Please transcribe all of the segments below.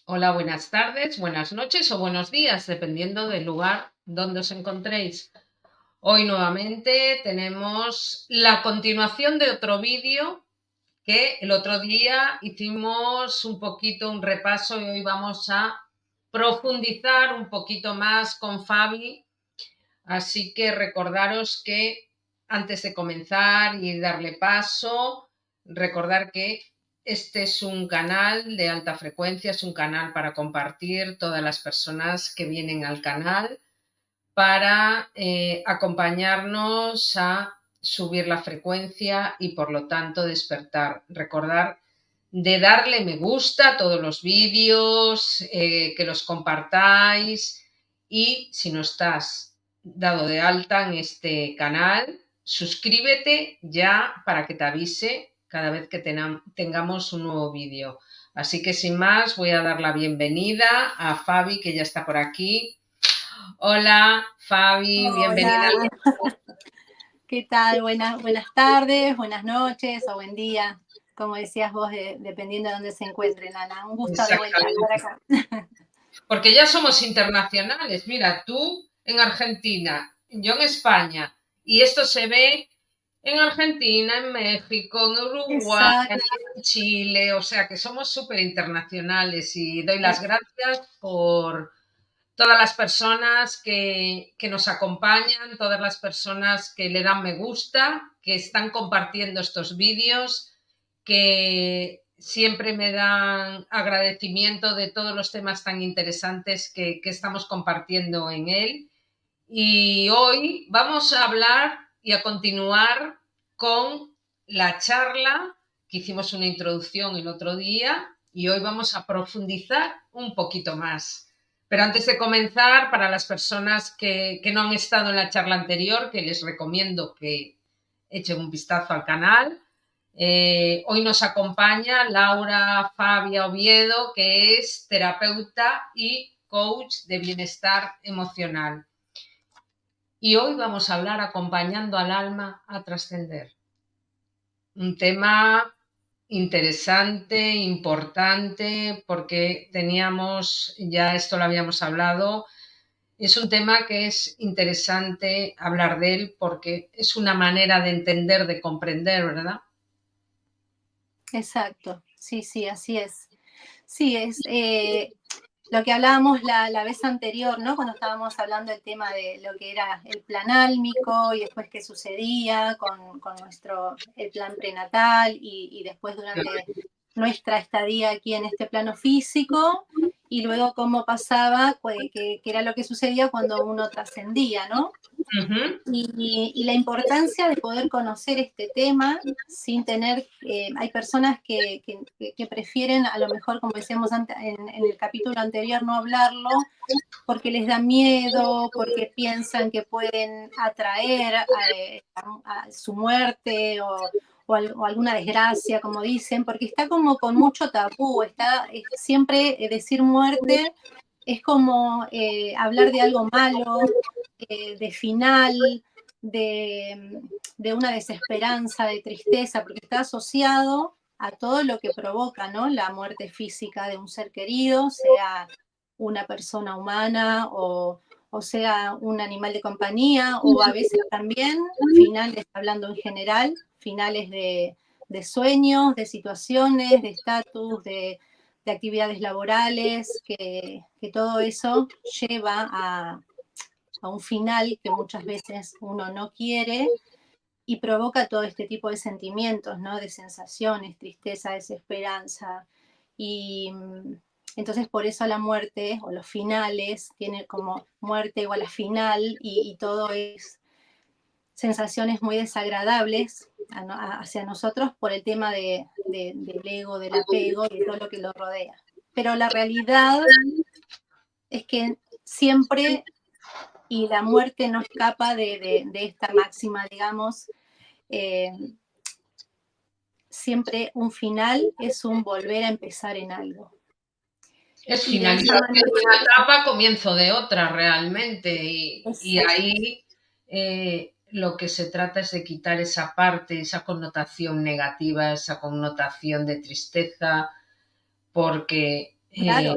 Hola, buenas tardes, buenas noches o buenos días, dependiendo del lugar donde os encontréis. Hoy nuevamente tenemos la continuación de otro vídeo que el otro día hicimos un poquito un repaso y hoy vamos a profundizar un poquito más con Fabi. Así que recordaros que antes de comenzar y darle paso, recordar que este es un canal de alta frecuencia, es un canal para compartir todas las personas que vienen al canal para acompañarnos a subir la frecuencia y por lo tanto despertar. Recordar de darle me gusta a todos los vídeos, que los compartáis y si no estás dado de alta en este canal, suscríbete ya para que te avise cada vez que tengamos un nuevo vídeo. Así que sin más, voy a dar la bienvenida a Fabi, que ya está por aquí. Hola, Fabi, bienvenida. Hola, ¿qué tal? Buenas tardes, buenas noches o buen día, como decías vos, dependiendo de dónde se encuentren, Ana. Un gusto de vuelta estar Exactamente. acá. Porque ya somos internacionales. Mira, tú en Argentina, yo en España, y esto se ve en Argentina, en México, en Uruguay, Exacto. en Chile, o sea que somos súper internacionales y doy las gracias por todas las personas que nos acompañan, todas las personas que le dan me gusta, que están compartiendo estos vídeos, que siempre me dan agradecimiento de todos los temas tan interesantes que estamos compartiendo en él. Y hoy vamos a hablar y a continuar con la charla que hicimos una introducción el otro día y hoy vamos a profundizar un poquito más. Pero antes de comenzar, para las personas que no han estado en la charla anterior, que les recomiendo que echen un vistazo al canal, hoy nos acompaña Laura Fabia Oviedo, que es terapeuta y coach de bienestar emocional. Y hoy vamos a hablar acompañando al alma a trascender. Un tema interesante, importante, porque teníamos, ya esto lo habíamos hablado, es un tema que es interesante hablar de él porque es una manera de entender, de comprender, ¿verdad? Exacto, sí, sí, así es. Sí, es lo que hablábamos la vez anterior, ¿no? Cuando estábamos hablando del tema de lo que era el plan álmico y después qué sucedía con el plan prenatal y después durante nuestra estadía aquí en este plano físico y luego cómo pasaba, que era lo que sucedía cuando uno trascendía, ¿no? Ujú. Y la importancia de poder conocer este tema sin tener, hay personas que prefieren, a lo mejor, como decíamos antes, en el capítulo anterior, no hablarlo porque les da miedo, porque piensan que pueden atraer a su muerte o alguna desgracia, como dicen, porque está como con mucho tabú, siempre decir muerte es como hablar de algo malo, de final, de, de una desesperanza, de tristeza, porque está asociado a todo lo que provoca, ¿no? La muerte física de un ser querido, sea una persona humana o sea un animal de compañía, o a veces también finales, hablando en general, finales de sueños, de situaciones, de estatus, de actividades laborales, que todo eso lleva a un final que muchas veces uno no quiere y provoca todo este tipo de sentimientos, ¿no? De sensaciones, tristeza, desesperanza. Y entonces por eso la muerte o los finales tiene como muerte igual a final y todo es sensaciones muy desagradables hacia nosotros por el tema del ego, del apego y de todo lo que lo rodea. Pero la realidad es que siempre, y la muerte no escapa de esta máxima, digamos, eh, siempre un final es un volver a empezar en algo. Es Y de esa finalización manera, de una etapa, comienzo de otra realmente. Y exacto, ahí lo que se trata es de quitar esa parte, esa connotación negativa, esa connotación de tristeza, porque claro,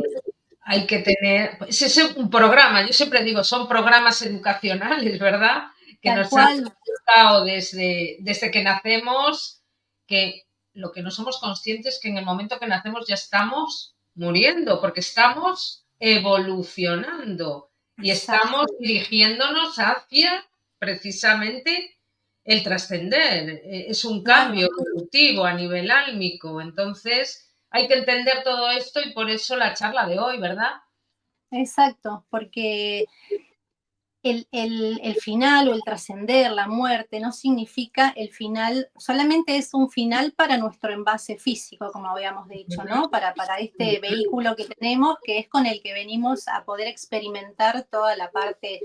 hay que tener, pues ese es un programa, yo siempre digo, son programas educacionales, ¿verdad? Que Tal nos han cual, educado desde que nacemos, que lo que no somos conscientes es que en el momento que nacemos ya estamos muriendo, porque estamos evolucionando y estamos exacto. dirigiéndonos hacia precisamente el trascender. Es un Claro, cambio evolutivo a nivel álmico. Entonces, hay que entender todo esto y por eso la charla de hoy, ¿verdad? exacto, porque el final o el trascender, la muerte, no significa el final, solamente es un final para nuestro envase físico, como habíamos dicho, ¿no? Para este vehículo que tenemos, que es con el que venimos a poder experimentar toda la parte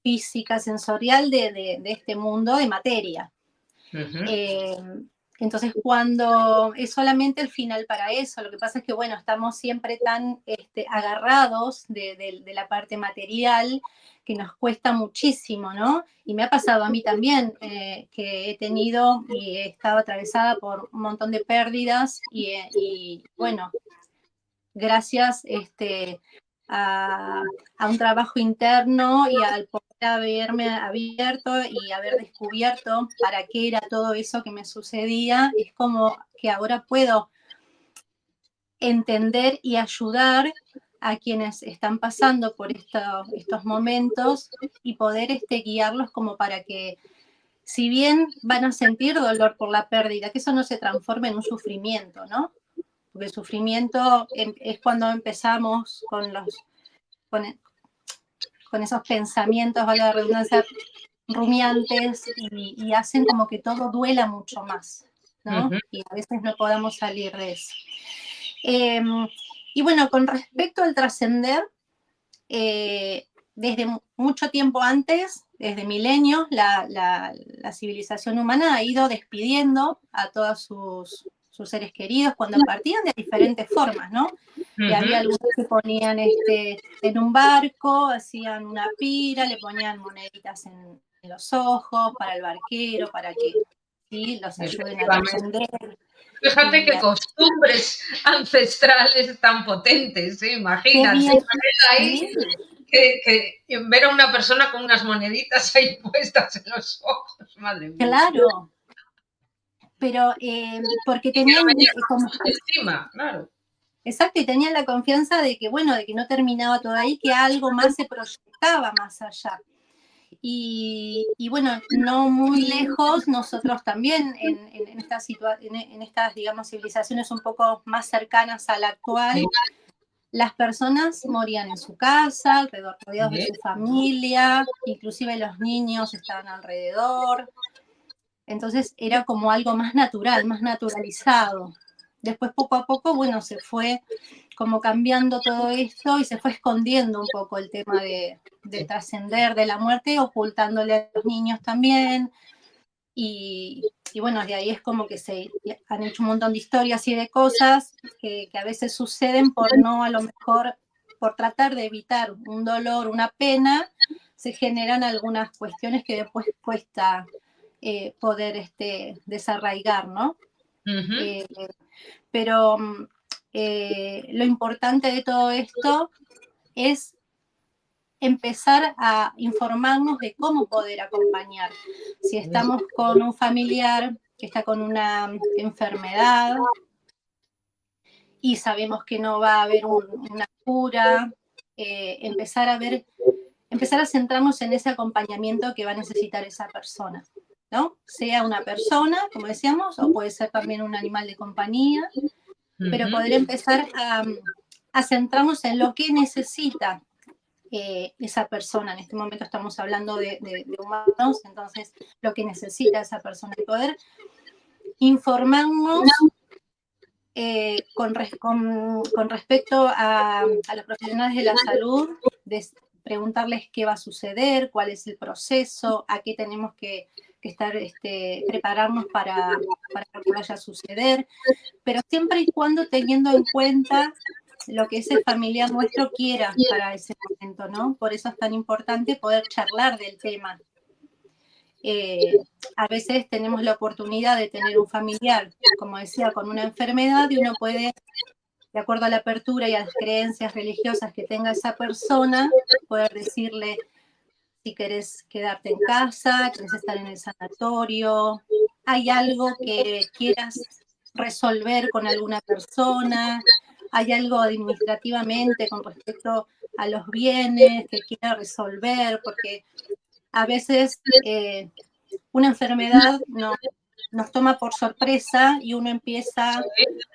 física, sensorial de este mundo de materia. Uh -huh. Eh, entonces, cuando es solamente el final para eso, lo que pasa es que, bueno, estamos siempre tan agarrados de la parte material que nos cuesta muchísimo, ¿no? Y me ha pasado a mí también, que he tenido y he estado atravesada por un montón de pérdidas y bueno, gracias a un trabajo interno y al poder haberme abierto y haber descubierto para qué era todo eso que me sucedía, es como que ahora puedo entender y ayudar a quienes están pasando por estos momentos y poder guiarlos como para que, si bien van a sentir dolor por la pérdida, que eso no se transforme en un sufrimiento, ¿no? Porque el sufrimiento es cuando empezamos con, con esos pensamientos, valga la redundancia, rumiantes y hacen como que todo duela mucho más, Uh ¿no? -huh. Y a veces no podamos salir de eso. Eh, y bueno, con respecto al trascender, desde mucho tiempo antes, desde milenios, la civilización humana ha ido despidiendo a todos sus seres queridos cuando partían de diferentes formas, ¿no? Y Uh había -huh. algunos que ponían en un barco, hacían una pira, le ponían moneditas en los ojos para el barquero, para que ¿sí? Los ayuden a Efectivamente. trascender. Fíjate Y qué costumbres ancestrales tan potentes, ¿eh? qué Imagínate bien, ahí sí, que ver a una persona con unas moneditas ahí puestas en los ojos, madre mía. claro, pero porque Y que no tenían venía como, encima, claro. exacto, y tenían la confianza de que, bueno, de que no terminaba todo ahí, que algo más se proyectaba más allá. Y bueno, no muy lejos, nosotros también en estas, digamos, civilizaciones un poco más cercanas a la Sí, actual, las personas morían en su casa, alrededor, rodeados de sí. su familia, inclusive los niños estaban alrededor, entonces era como algo más natural, más naturalizado. Después, poco a poco, bueno, se fue como cambiando todo esto y se fue escondiendo un poco el tema del trascender de la muerte, ocultándole a los niños también. Y bueno, de ahí es como que se han hecho un montón de historias y de cosas que a veces suceden por no, a lo mejor, por tratar de evitar un dolor, una pena, se generan algunas cuestiones que después cuesta poder desarraigar, ¿no? Uh -huh. Eh, pero lo importante de todo esto es empezar a informarnos de cómo poder acompañar. Si estamos con un familiar que está con una enfermedad y sabemos que no va a haber una cura, empezar a centrarnos en ese acompañamiento que va a necesitar esa persona, ¿no? Sea una persona, como decíamos, o puede ser también un animal de compañía, Uh pero -huh. poder empezar a centrarnos en lo que necesita esa persona. En este momento estamos hablando de humanos, entonces lo que necesita esa persona y poder informarnos con respecto a los profesionales de la salud, preguntarles qué va a suceder, cuál es el proceso, a qué tenemos que estar, prepararnos para que vaya a suceder, pero siempre y cuando teniendo en cuenta lo que ese familiar nuestro quiera para ese momento, ¿no? Por eso es tan importante poder charlar del tema. A veces tenemos la oportunidad de tener un familiar, como decía, con una enfermedad y uno puede de acuerdo a la apertura y a las creencias religiosas que tenga esa persona, poder decirle si querés quedarte en casa, querés estar en el sanatorio, hay algo que quieras resolver con alguna persona, hay algo administrativamente con respecto a los bienes que quiera resolver, porque a veces una enfermedad nos toma por sorpresa y uno empieza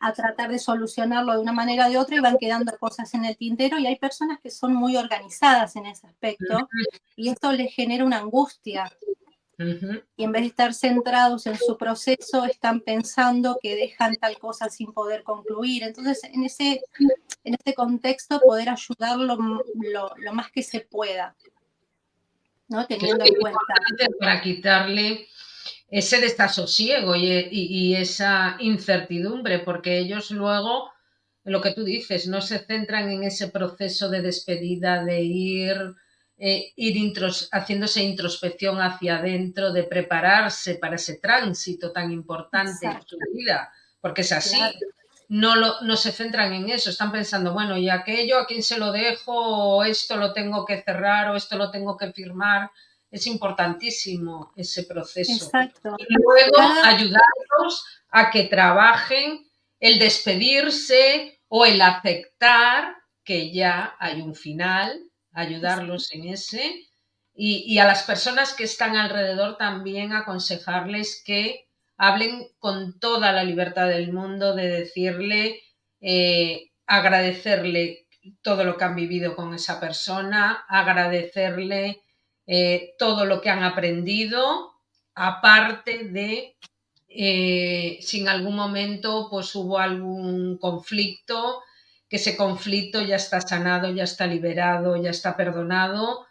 a tratar de solucionarlo de una manera o de otra y van quedando cosas en el tintero y hay personas que son muy organizadas en ese aspecto y esto les genera una angustia y en vez de estar centrados en su proceso están pensando que dejan tal cosa sin poder concluir. Entonces, en este contexto, poder ayudarlo lo más que se pueda, ¿no? Creo Teniendo que en es cuenta. importante para quitarle ese desasosiego y esa incertidumbre, porque ellos luego, lo que tú dices, no se centran en ese proceso de despedida, de ir haciéndose introspección hacia adentro, de prepararse para ese tránsito tan importante en su Exacto, vida, porque es así. claro. No se centran en eso, están pensando, bueno, y aquello a quién se lo dejo, o esto lo tengo que cerrar, o esto lo tengo que firmar. Es importantísimo ese proceso. Exacto. Y luego Cada, ayudarlos a que trabajen el despedirse o el aceptar que ya hay un final, ayudarlos en ese. Y a las personas que están alrededor también aconsejarles que hablen con toda la libertad del mundo de decirle, agradecerle todo lo que han vivido con esa persona, agradecerle todo lo que han aprendido, aparte de si en algún momento pues hubo algún conflicto, que ese conflicto ya está sanado, ya está liberado, ya está perdonado.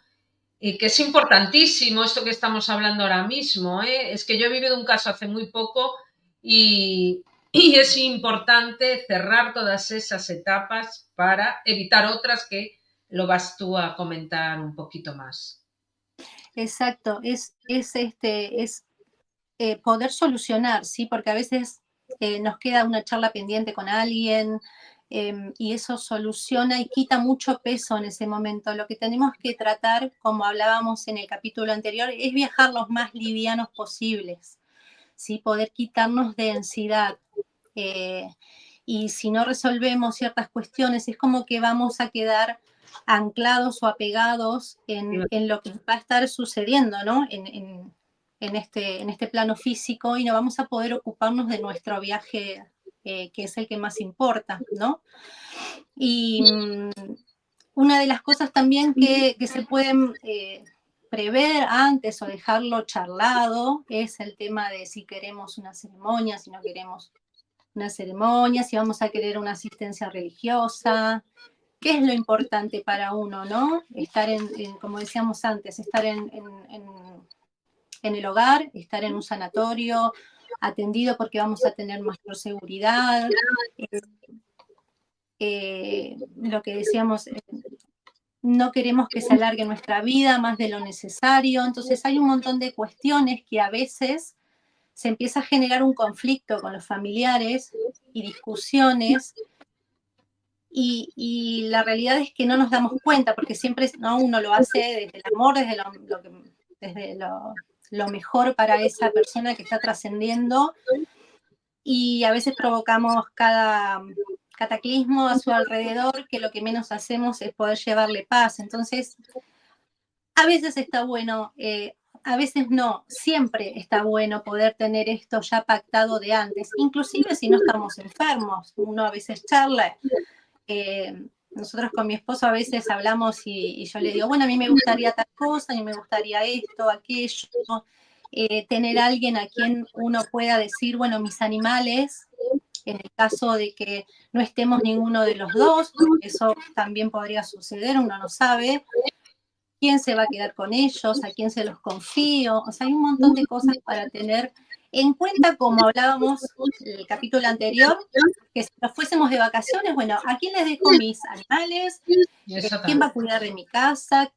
Y que es importantísimo esto que estamos hablando ahora mismo. Es que yo he vivido un caso hace muy poco y es importante cerrar todas esas etapas para evitar otras que lo vas tú a comentar un poquito más. exacto, es poder solucionar, ¿sí? Porque a veces nos queda una charla pendiente con alguien y eso soluciona y quita mucho peso en ese momento. Lo que tenemos que tratar, como hablábamos en el capítulo anterior, es viajar los más livianos posibles, ¿sí? Poder quitarnos densidad. Eh, y si no resolvemos ciertas cuestiones, es como que vamos a quedar anclados o apegados en lo que va a estar sucediendo, ¿no? En este plano físico y no vamos a poder ocuparnos de nuestro viaje, que es el que más importa, ¿no? Y una de las cosas también que se pueden prever antes o dejarlo charlado es el tema de si queremos una ceremonia, si no queremos una ceremonia, si vamos a querer una asistencia religiosa, qué es lo importante para uno, ¿no? Estar como decíamos antes, estar en el hogar, estar en un sanatorio atendido porque vamos a tener mayor seguridad, lo que decíamos, no queremos que se alargue nuestra vida más de lo necesario, entonces hay un montón de cuestiones que a veces se empieza a generar un conflicto con los familiares y discusiones y la realidad es que no nos damos cuenta porque siempre ¿no? uno lo hace desde el amor, desde lo mejor para esa persona que está trascendiendo y a veces provocamos cada cataclismo a su alrededor que lo que menos hacemos es poder llevarle paz. Entonces, a veces está bueno, a veces no, siempre está bueno poder tener esto ya pactado de antes, inclusive si no estamos enfermos, uno a veces charla. Nosotros con mi esposo a veces hablamos y yo le digo, bueno, a mí me gustaría tal cosa, a mí me gustaría esto, aquello, tener alguien a quien uno pueda decir, bueno, mis animales, en el caso de que no estemos ninguno de los dos, porque eso también podría suceder, uno no sabe, quién se va a quedar con ellos, a quién se los confío, o sea, hay un montón de cosas para tener en cuenta, como hablábamos en el capítulo anterior, que si nos fuésemos de vacaciones, bueno, ¿a quién les dejo mis animales? Eso ¿Quién va también. a cuidar de mi casa?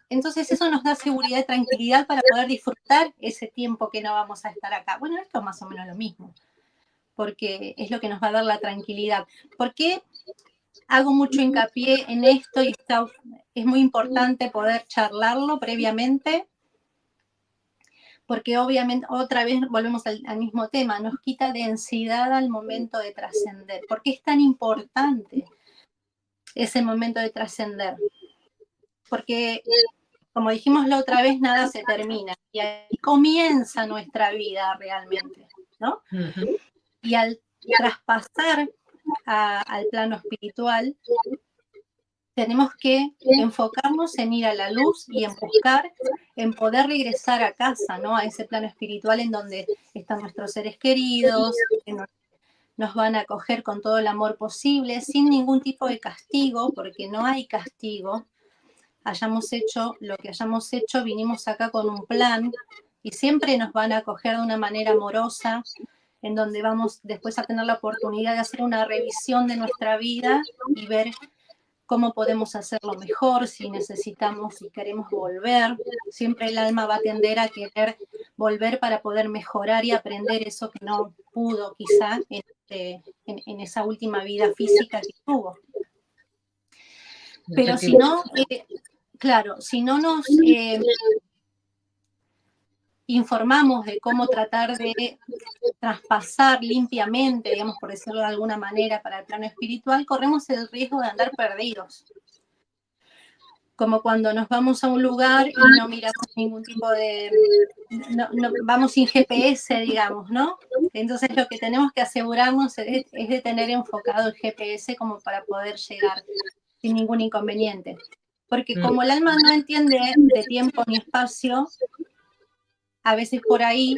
Entonces eso nos da seguridad y tranquilidad para poder disfrutar ese tiempo que no vamos a estar acá. Bueno, esto es más o menos lo mismo, porque es lo que nos va a dar la tranquilidad. ¿Por qué? hago mucho hincapié en esto y es muy importante poder charlarlo previamente, porque obviamente otra vez volvemos al mismo tema, nos quita densidad al momento de trascender. ¿Por qué es tan importante ese momento de trascender? Porque, como dijimos la otra vez, nada se termina y ahí comienza nuestra vida realmente, ¿no? Y al traspasar al plano espiritual, tenemos que enfocarnos en ir a la luz y en buscar, en poder regresar a casa, ¿no? A ese plano espiritual en donde están nuestros seres queridos, en donde nos van a acoger con todo el amor posible, sin ningún tipo de castigo, porque no hay castigo. Hayamos hecho lo que hayamos hecho, vinimos acá con un plan y siempre nos van a acoger de una manera amorosa, en donde vamos después a tener la oportunidad de hacer una revisión de nuestra vida y ver cómo podemos hacerlo mejor, si necesitamos, si queremos volver. Siempre el alma va a tender a querer volver para poder mejorar y aprender eso que no pudo quizá en esa última vida física que tuvo. Pero si no, claro, si no nos informamos de cómo tratar de traspasar limpiamente, digamos, por decirlo de alguna manera, para el plano espiritual, corremos el riesgo de andar perdidos. Como cuando nos vamos a un lugar y no miramos ningún tipo de... No, vamos sin GPS, digamos, ¿no? Entonces lo que tenemos que asegurarnos es de tener enfocado el GPS como para poder llegar sin ningún inconveniente. Porque como el alma no entiende de tiempo ni espacio, a veces por ahí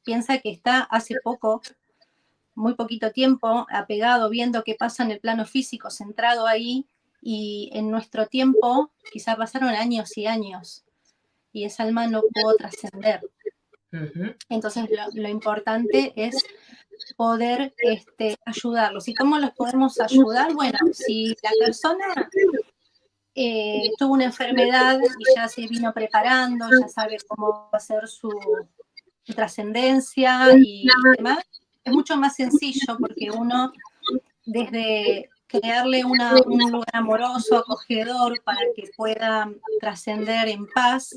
piensa que está hace poco, muy poquito tiempo, apegado, viendo qué pasa en el plano físico, centrado ahí, y en nuestro tiempo quizá pasaron años y años, y esa alma no pudo trascender. Entonces lo importante es poder ayudarlos. ¿Y cómo los podemos ayudar? Bueno, si la persona tuvo una enfermedad y ya se vino preparando, ya sabe cómo hacer su trascendencia y demás, es mucho más sencillo porque uno, desde crearle un lugar amoroso, acogedor, para que pueda trascender en paz,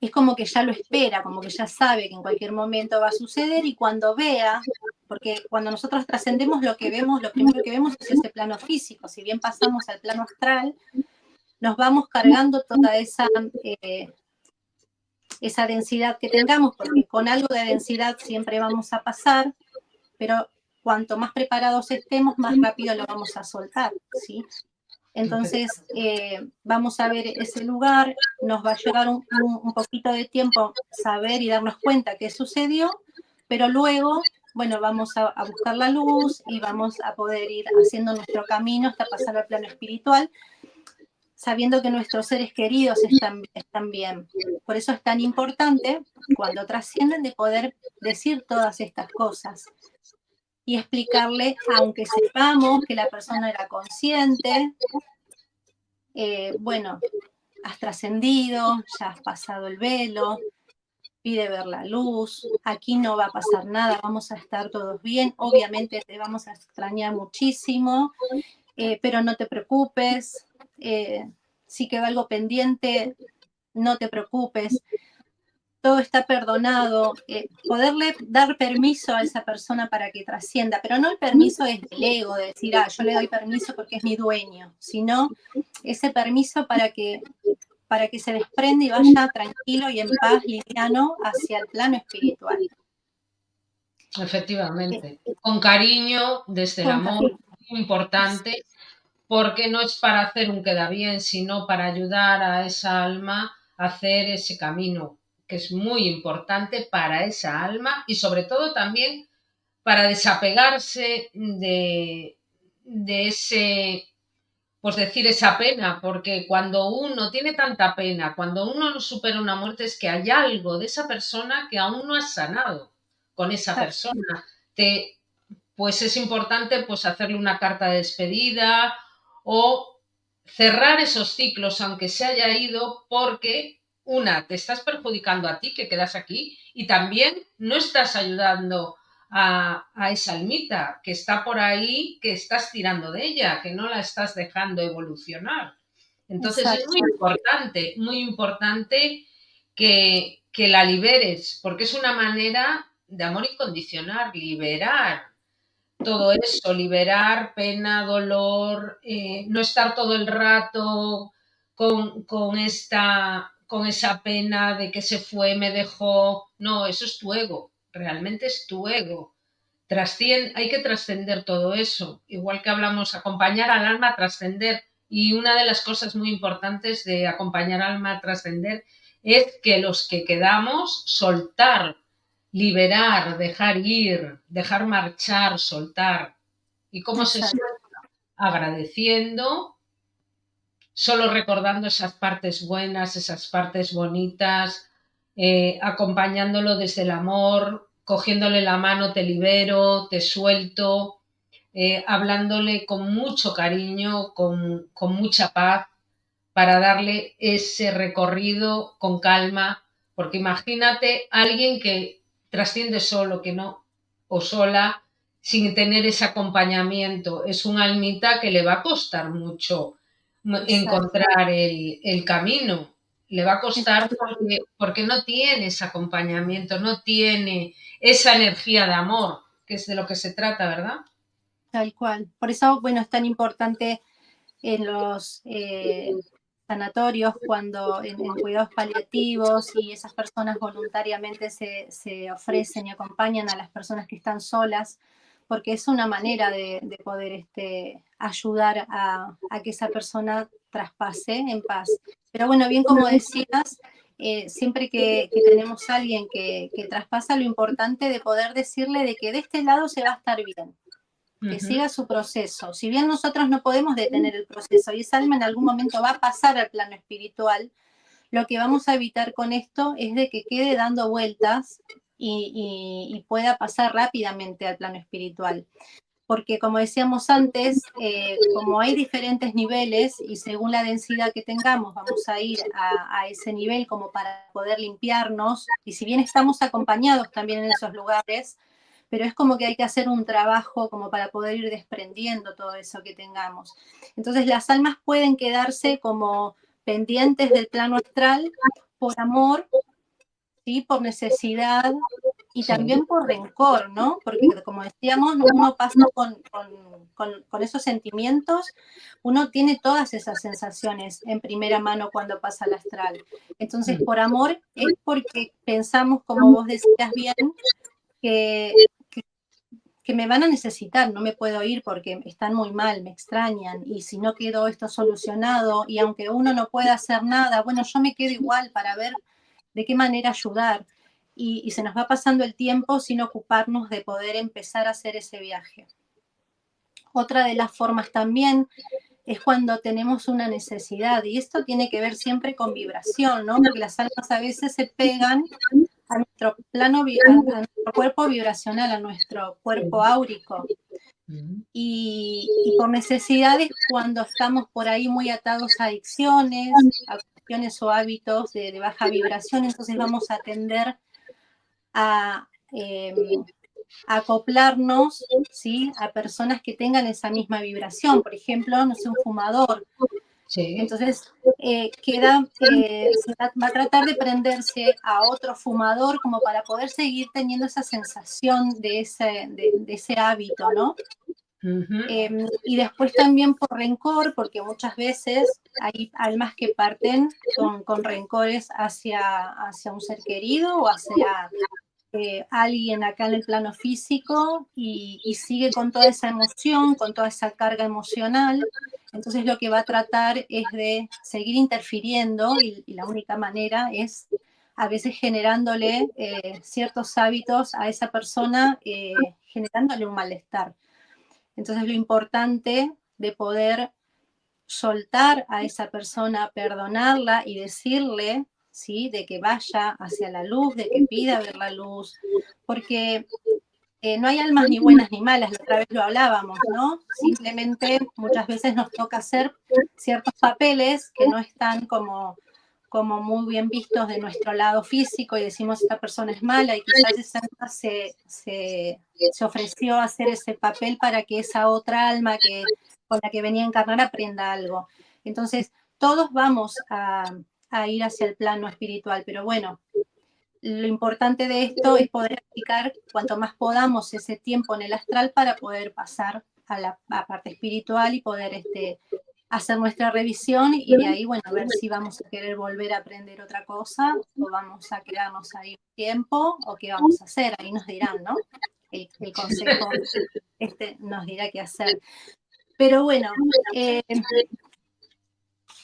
es como que ya lo espera, como que ya sabe que en cualquier momento va a suceder y cuando vea, porque cuando nosotros trascendemos lo que vemos, lo primero que vemos es ese plano físico, si bien pasamos al plano astral, nos vamos cargando toda esa densidad que tengamos, porque con algo de densidad siempre vamos a pasar, pero cuanto más preparados estemos, más rápido lo vamos a soltar, ¿sí? Entonces, vamos a ver ese lugar, nos va a llevar un poquito de tiempo saber y darnos cuenta qué sucedió, pero luego, bueno, vamos a buscar la luz y vamos a poder ir haciendo nuestro camino hasta pasar al plano espiritual, sabiendo que nuestros seres queridos están bien. Por eso es tan importante, cuando trascienden, de poder decir todas estas cosas y explicarle, aunque sepamos que la persona era consciente, bueno, has trascendido, ya has pasado el velo, pide ver la luz, aquí no va a pasar nada, vamos a estar todos bien, obviamente te vamos a extrañar muchísimo, pero no te preocupes, si quedó algo pendiente, no te preocupes, todo está perdonado, poderle dar permiso a esa persona para que trascienda, pero no el permiso es del ego, de decir, yo le doy permiso porque es mi dueño, sino ese permiso para que se desprenda y vaya tranquilo y en paz, liviano, hacia el plano espiritual. Efectivamente, con cariño, desde el amor, muy importante, porque no es para hacer un queda bien, sino para ayudar a esa alma a hacer ese camino, que es muy importante para esa alma y sobre todo también para desapegarse de ese, pues decir, esa pena, porque cuando uno tiene tanta pena, cuando uno no supera una muerte, es que hay algo de esa persona que aún no has sanado con esa persona. Pues es importante pues hacerle una carta de despedida o cerrar esos ciclos aunque se haya ido, porque te estás perjudicando a ti que quedas aquí y también no estás ayudando a esa almita que está por ahí, que estás tirando de ella, que no la estás dejando evolucionar. Entonces es Exacto. muy importante que la liberes, porque es una manera de amor incondicional, liberar todo eso, liberar pena, dolor, no estar todo el rato con esa pena de que se fue, me dejó. No, eso es tu ego, realmente es tu ego. Hay que trascender todo eso, igual que hablamos, acompañar al alma a trascender. Y una de las cosas muy importantes de acompañar al alma a trascender es que los que quedamos, soltar, liberar, dejar ir, dejar marchar, soltar. ¿Y cómo se Exacto. suelta? Agradeciendo, solo recordando esas partes buenas, esas partes bonitas, acompañándolo desde el amor, cogiéndole la mano, te libero, te suelto, hablándole con mucho cariño, con mucha paz, para darle ese recorrido con calma, porque imagínate alguien que trasciende solo, que no, o sola, sin tener ese acompañamiento. Es un almita que le va a costar mucho Exacto. encontrar el camino. Le va a costar Exacto. porque no tiene ese acompañamiento, no tiene esa energía de amor, que es de lo que se trata, ¿verdad? Tal cual. Por eso, bueno, es tan importante en los sanatorios, cuando en cuidados paliativos y esas personas voluntariamente se ofrecen y acompañan a las personas que están solas, porque es una manera de poder ayudar a que esa persona traspase en paz. Pero bueno, bien como decías, siempre que tenemos a alguien que traspasa, lo importante de poder decirle de que de este lado se va a estar bien, que Ujú. siga su proceso. Si bien nosotros no podemos detener el proceso y esa alma en algún momento va a pasar al plano espiritual, lo que vamos a evitar con esto es de que quede dando vueltas y pueda pasar rápidamente al plano espiritual. Porque como decíamos antes, como hay diferentes niveles y según la densidad que tengamos, vamos a ir a ese nivel como para poder limpiarnos. Y si bien estamos acompañados también en esos lugares, pero es como que hay que hacer un trabajo como para poder ir desprendiendo todo eso que tengamos. Entonces las almas pueden quedarse como pendientes del plano astral por amor, ¿sí? Por necesidad y Sí. también por rencor, ¿no? Porque como decíamos, uno pasa con esos sentimientos, uno tiene todas esas sensaciones en primera mano cuando pasa al astral. Entonces, por amor es porque pensamos, como vos decías bien, que que me van a necesitar, no me puedo ir porque están muy mal, me extrañan, y si no quedó esto solucionado, y aunque uno no pueda hacer nada, bueno, yo me quedo igual para ver de qué manera ayudar, y se nos va pasando el tiempo sin ocuparnos de poder empezar a hacer ese viaje. Otra de las formas también es cuando tenemos una necesidad, y esto tiene que ver siempre con vibración, ¿no? Porque las almas a veces se pegan a nuestro plano, a nuestro cuerpo vibracional, a nuestro cuerpo áurico. Ujú. Y por necesidades cuando estamos por ahí muy atados a adicciones, a cuestiones o hábitos de baja vibración, entonces vamos a tender a acoplarnos, ¿sí? A personas que tengan esa misma vibración. Por ejemplo, no sé, un fumador. Sí. Entonces, va a tratar de prenderse a otro fumador como para poder seguir teniendo esa sensación de ese hábito, ¿no? Ujú. Y después también por rencor, porque muchas veces hay almas que parten con rencores hacia un ser querido o hacia alguien acá en el plano físico y sigue con toda esa emoción, con toda esa carga emocional. Entonces lo que va a tratar es de seguir interfiriendo y la única manera es a veces generándole ciertos hábitos a esa persona, generándole un malestar. Entonces lo importante de poder soltar a esa persona, perdonarla y decirle, ¿sí? De que vaya hacia la luz, de que pida ver la luz, porque no hay almas ni buenas ni malas, la otra vez lo hablábamos, ¿no? Simplemente muchas veces nos toca hacer ciertos papeles que no están como como muy bien vistos de nuestro lado físico y decimos esta persona es mala y quizás esa alma se ofreció a hacer ese papel para que esa otra alma con la que venía a encarnar aprenda algo. Entonces, todos vamos a ir hacia el plano espiritual, pero bueno, lo importante de esto es poder aplicar cuanto más podamos ese tiempo en el astral para poder pasar a la parte espiritual y poder hacer nuestra revisión y de ahí, bueno, ver si vamos a querer volver a aprender otra cosa o vamos a quedarnos ahí un tiempo o qué vamos a hacer. Ahí nos dirán, ¿no? El consejo nos dirá qué hacer. Pero bueno,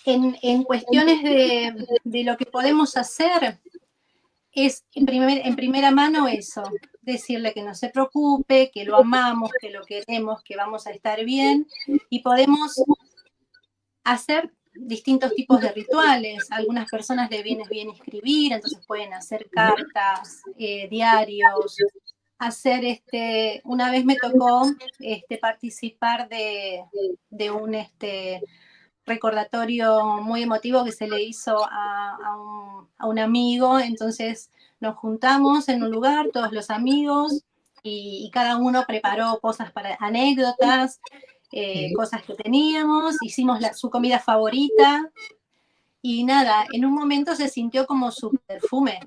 en cuestiones de lo que podemos hacer, es en primera mano eso, decirle que no se preocupe, que lo amamos, que lo queremos, que vamos a estar bien y podemos hacer distintos tipos de rituales. A algunas personas les viene bien escribir, entonces pueden hacer cartas, diarios, hacer una vez me tocó participar de un recordatorio muy emotivo que se le hizo a un amigo, entonces nos juntamos en un lugar, todos los amigos, y cada uno preparó cosas para anécdotas, cosas que teníamos, hicimos su comida favorita, y nada, en un momento se sintió como su perfume,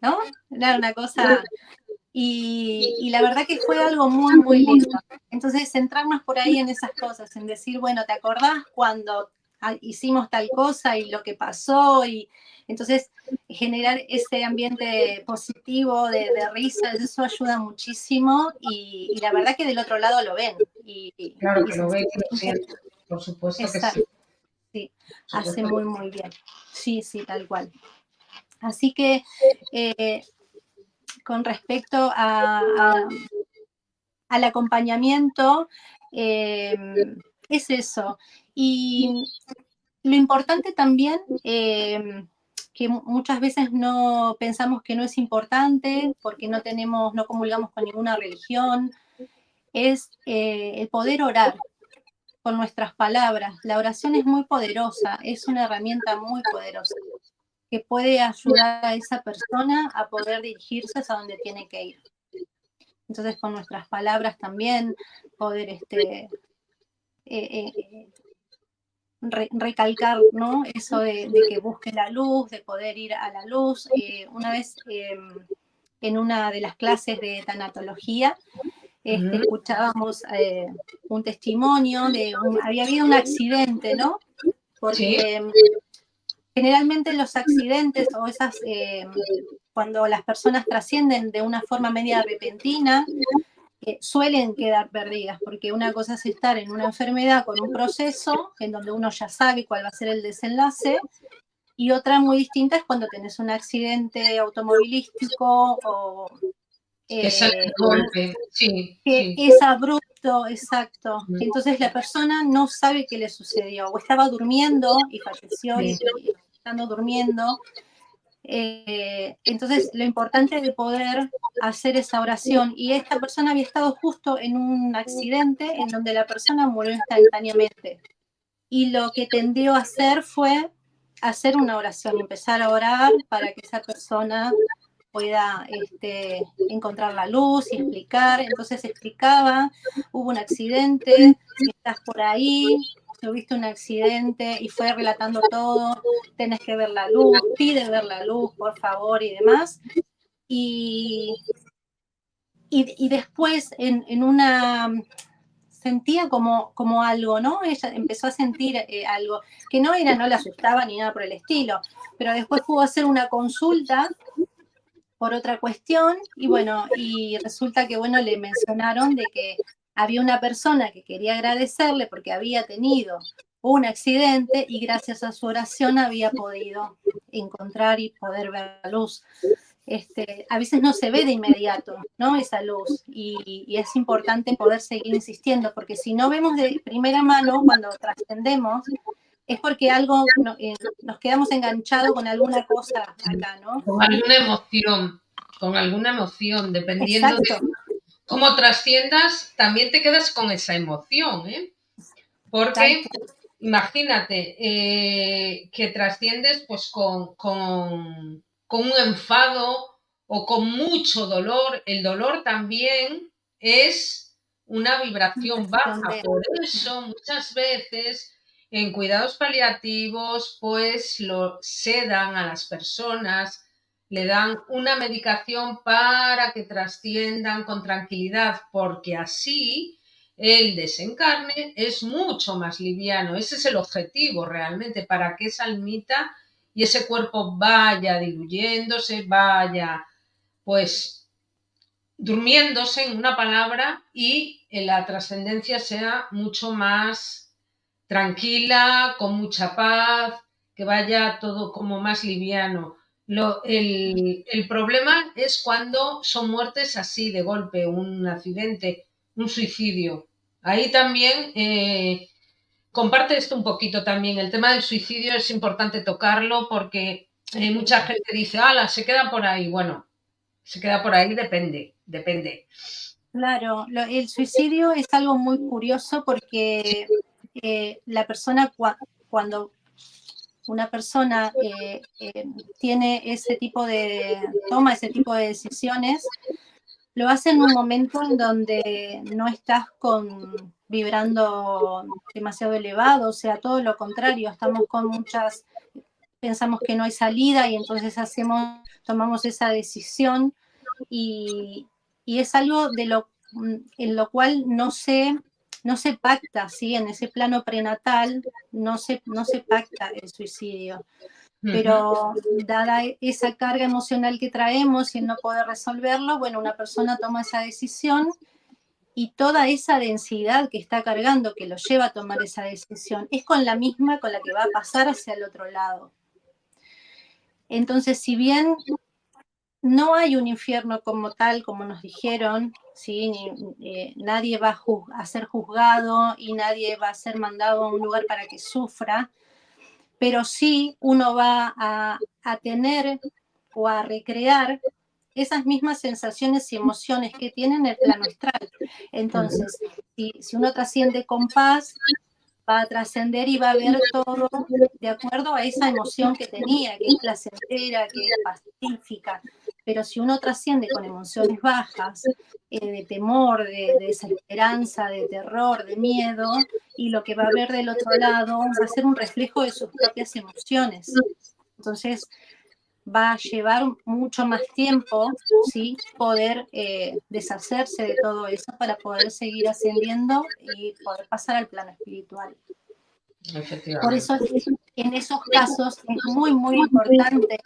¿no? Era una cosa, y la verdad que fue algo muy, muy lindo. Entonces, centrarnos por ahí en esas cosas, en decir, bueno, ¿te acordás cuando hicimos tal cosa y lo que pasó? Y entonces, generar ese ambiente positivo de risas, eso ayuda muchísimo y la verdad que del otro lado lo ven. Claro Y que se lo ven y lo siente, sienten, por supuesto que sí. exacto, sí, hace muy, muy bien. Sí, sí, tal cual. Así que con respecto al acompañamiento, es eso. Y lo importante también, que muchas veces no pensamos que no es importante porque no comulgamos con ninguna religión, es el poder orar con nuestras palabras. La oración es muy poderosa, es una herramienta muy poderosa que puede ayudar a esa persona a poder dirigirse a donde tiene que ir. Entonces, con nuestras palabras también poder recalcar, ¿no? Eso de que busque la luz, de poder ir a la luz. Una vez en una de las clases de tanatología, escuchábamos un testimonio había habido un accidente, ¿no? Sí, Porque generalmente los accidentes o cuando las personas trascienden de una forma media repentina, suelen quedar perdidas, porque una cosa es estar en una enfermedad con un proceso en donde uno ya sabe cuál va a ser el desenlace, y otra muy distinta es cuando tenés un accidente automovilístico o que sale eh, de golpe, sí, que sí. es abrupto, exacto. Entonces la persona no sabe qué le sucedió, o estaba durmiendo y falleció Sí. y estando durmiendo. Entonces, lo importante de poder hacer esa oración, y esta persona había estado justo en un accidente en donde la persona murió instantáneamente. Y lo que tendió a hacer fue hacer una oración y empezar a orar para que esa persona pueda encontrar la luz y explicar. Entonces explicaba, hubo un accidente, si estás por ahí, tuviste un accidente, y fue relatando todo, tenés que ver la luz, pide ver la luz, por favor, y demás. Y, y después en una sentía como algo, ¿no? Ella empezó a sentir algo, que no la asustaba ni nada por el estilo, pero después pudo hacer una consulta por otra cuestión, y bueno, y resulta que, bueno, le mencionaron de que había una persona que quería agradecerle porque había tenido un accidente y gracias a su oración había podido encontrar y poder ver la luz. A veces no se ve de inmediato, ¿no? Esa luz, y es importante poder seguir insistiendo, porque si no vemos de primera mano cuando trascendemos, es porque algo nos quedamos enganchados con alguna cosa acá, ¿no? Con alguna emoción, dependiendo de Exacto, cómo trasciendas, también te quedas con esa emoción, ¿eh? tal Porque cual. imagínate que trasciendes pues con un enfado o con mucho dolor. El dolor también es una vibración baja. Por eso muchas veces en cuidados paliativos pues lo sedan a las personas, le dan una medicación para que trasciendan con tranquilidad, porque así el desencarne es mucho más liviano. Ese es el objetivo realmente, para que esa almita y ese cuerpo vaya diluyéndose, vaya pues durmiéndose en una palabra, y la trascendencia sea mucho más tranquila, con mucha paz, que vaya todo como más liviano. El problema es cuando son muertes así de golpe, un accidente, un suicidio. Ahí también comparte esto un poquito también. El tema del suicidio es importante tocarlo porque mucha gente dice, ala, se queda por ahí. Bueno, se queda por ahí, depende. Claro, el suicidio es algo muy curioso porque la persona, cuando una persona tiene ese tipo toma ese tipo de decisiones, lo hace en un momento en donde no estás vibrando demasiado elevado, o sea, todo lo contrario, estamos pensamos que no hay salida y entonces tomamos esa decisión y, y es algo en lo cual no se pacta, ¿sí? En ese plano prenatal no se pacta el suicidio. Pero dada esa carga emocional que traemos y el no poder resolverlo, bueno, una persona toma esa decisión y toda esa densidad que está cargando, que lo lleva a tomar esa decisión, es con la misma con la que va a pasar hacia el otro lado. Entonces, si bien no hay un infierno como tal, como nos dijeron, ¿sí? Nadie va a ser juzgado y nadie va a ser mandado a un lugar para que sufra, pero sí uno va a tener o a recrear esas mismas sensaciones y emociones que tiene en el plano astral. Entonces, si uno trasciende con paz, va a trascender y va a ver todo de acuerdo a esa emoción que tenía, que es placentera, que es pacífica. Pero si uno trasciende con emociones bajas, de temor, de desesperanza, de terror, de miedo, y lo que va a ver del otro lado va a ser un reflejo de sus propias emociones. Entonces, va a llevar mucho más tiempo, ¿sí? Poder deshacerse de todo eso para poder seguir ascendiendo y poder pasar al plano espiritual. Por eso, en esos casos es muy, muy importante,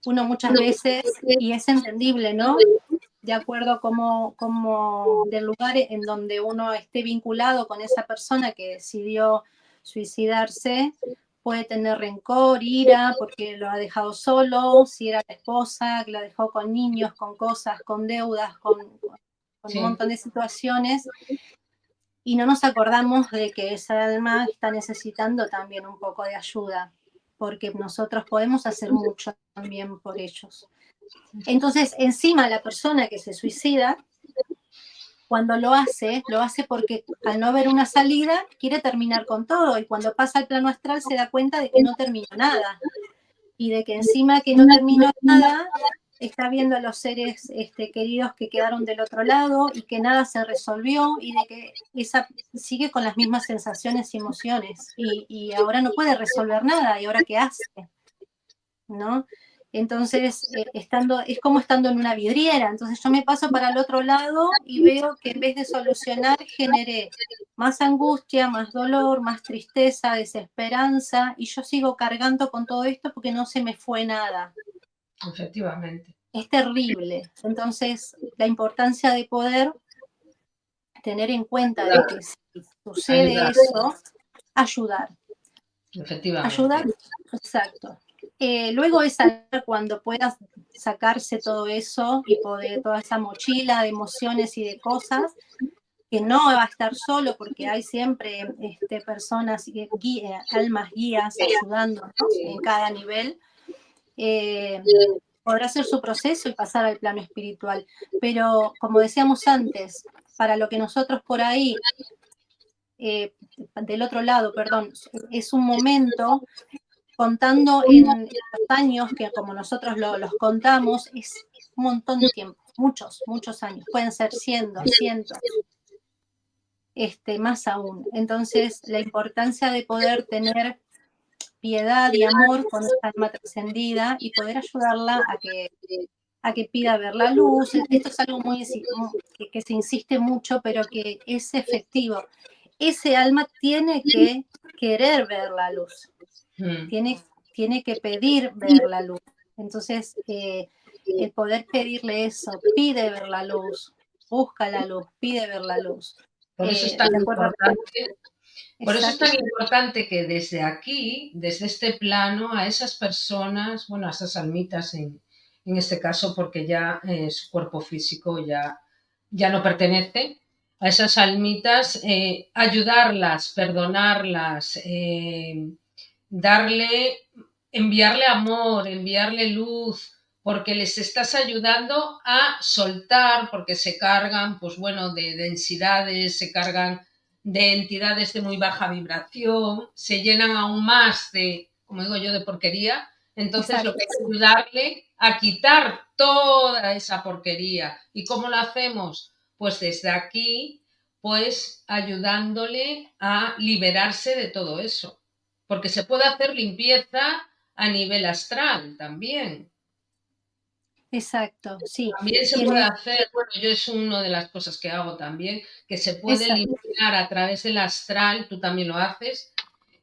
uno muchas veces, y es entendible, ¿no? De acuerdo como del lugar en donde uno esté vinculado con esa persona que decidió suicidarse, puede tener rencor, ira, porque lo ha dejado solo, si era la esposa, que lo dejó con niños, con cosas, con deudas, con un montón de situaciones, y no nos acordamos de que esa alma está necesitando también un poco de ayuda, porque nosotros podemos hacer mucho también por ellos. Entonces, encima la persona que se suicida, cuando lo hace porque al no haber una salida, quiere terminar con todo, y cuando pasa al plano astral se da cuenta de que no terminó nada, y de que encima que no terminó nada, está viendo a los seres queridos que quedaron del otro lado y que nada se resolvió, y de que sigue con las mismas sensaciones y emociones, y ahora no puede resolver nada, y ahora qué hace, ¿no? Entonces, es como estando en una vidriera. Entonces yo me paso para el otro lado y veo que en vez de solucionar, generé más angustia, más dolor, más tristeza, desesperanza, y yo sigo cargando con todo esto porque no se me fue nada. Efectivamente. Es terrible. Entonces, la importancia de poder tener en cuenta de que si sucede eso, ayudar. Efectivamente. Ayudar, exacto. Luego es cuando puedas sacarse todo eso y poder, toda esa mochila de emociones y de cosas, que no va a estar solo porque hay siempre personas, almas guías ayudándonos en cada nivel. Podrá hacer su proceso y pasar al plano espiritual. Pero como decíamos antes, para lo que nosotros por ahí del otro lado, perdón, es un momento contando en los años que como nosotros los contamos, es un montón de tiempo, muchos, muchos años, pueden ser 100, 200, más aún. Entonces, la importancia de poder tener piedad y amor con esta alma trascendida y poder ayudarla a que pida ver la luz. Esto es algo que se insiste mucho, pero que es efectivo. Ese alma tiene que querer ver la luz, tiene que pedir ver la luz. Entonces, el poder pedirle eso, pide ver la luz, busca la luz, pide ver la luz. Por eso es tan De acuerdo. importante. Por eso es Exacto. tan importante que desde aquí, desde este plano, a esas personas, bueno, a esas almitas en este caso, porque ya su cuerpo físico ya no pertenece, a esas almitas, ayudarlas, perdonarlas, darle, enviarle amor, enviarle luz, porque les estás ayudando a soltar, porque se cargan, pues bueno, de densidades, se cargan de entidades de muy baja vibración, se llenan aún más de, como digo yo, de porquería. Entonces Exacto. lo que hay que ayudarle a quitar toda esa porquería. ¿Y cómo lo hacemos? Pues desde aquí, pues ayudándole a liberarse de todo eso. Porque se puede hacer limpieza a nivel astral también. Exacto, sí. También se puede hacer, bueno, yo es una de las cosas que hago también, que se puede Exacto. limpiar a través del astral, tú también lo haces,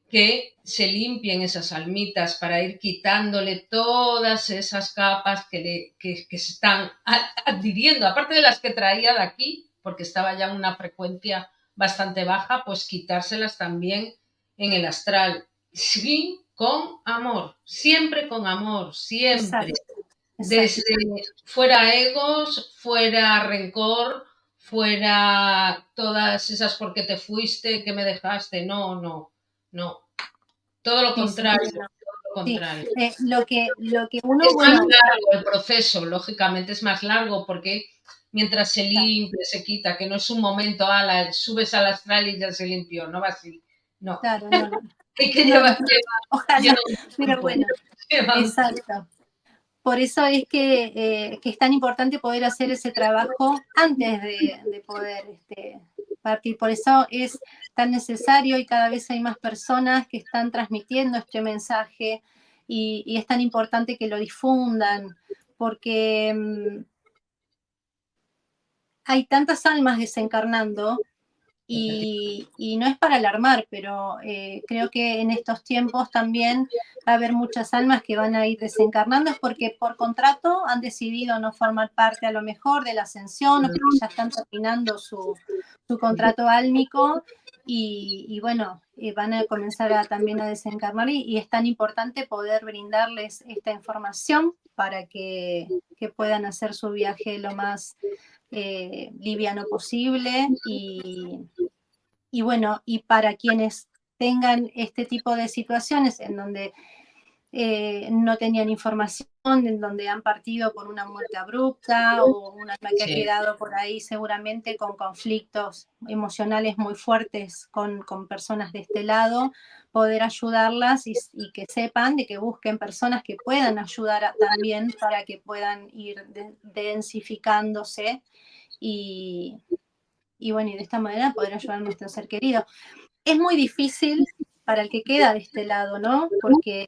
que se limpien esas almitas para ir quitándole todas esas capas que se están adhiriendo, aparte de las que traía de aquí, porque estaba ya en una frecuencia bastante baja, pues quitárselas también en el astral. Sí, con amor, siempre con amor, siempre. Exacto, exacto. Desde fuera egos, fuera rencor, fuera todas esas porque te fuiste, que me dejaste. No, no, no. Todo lo Sí, sí, contrario, no. todo lo Sí. contrario. Lo que uno, Es más bueno, largo el proceso, lógicamente es más largo porque mientras se limpia, se quita, que no es un momento, subes al astral y ya se limpió, no va así. No, claro, no, no, hay que no, no, lleva ojalá, un pero tiempo. bueno, Lleva un tiempo. exacto. Por eso es que es tan importante poder hacer ese trabajo antes de poder partir. Por eso es tan necesario y cada vez hay más personas que están transmitiendo este mensaje y es tan importante que lo difundan, porque hay tantas almas desencarnando y no es para alarmar, pero creo que en estos tiempos también va a haber muchas almas que van a ir desencarnando, es porque por contrato han decidido no formar parte a lo mejor de la ascensión o porque ya están terminando su contrato álmico y bueno, van a comenzar también a desencarnar y es tan importante poder brindarles esta información para que puedan hacer su viaje lo más liviano posible y bueno, y para quienes tengan este tipo de situaciones en donde no tenían información, en donde han partido por una muerte abrupta o un alma que ha Sí, quedado por ahí seguramente con conflictos emocionales muy fuertes con personas de este lado, poder ayudarlas y que sepan de que busquen personas que puedan ayudar también para que puedan ir densificándose y, y bueno, y de esta manera poder ayudar a nuestro ser querido. Es muy difícil para el que queda de este lado, ¿no? Porque,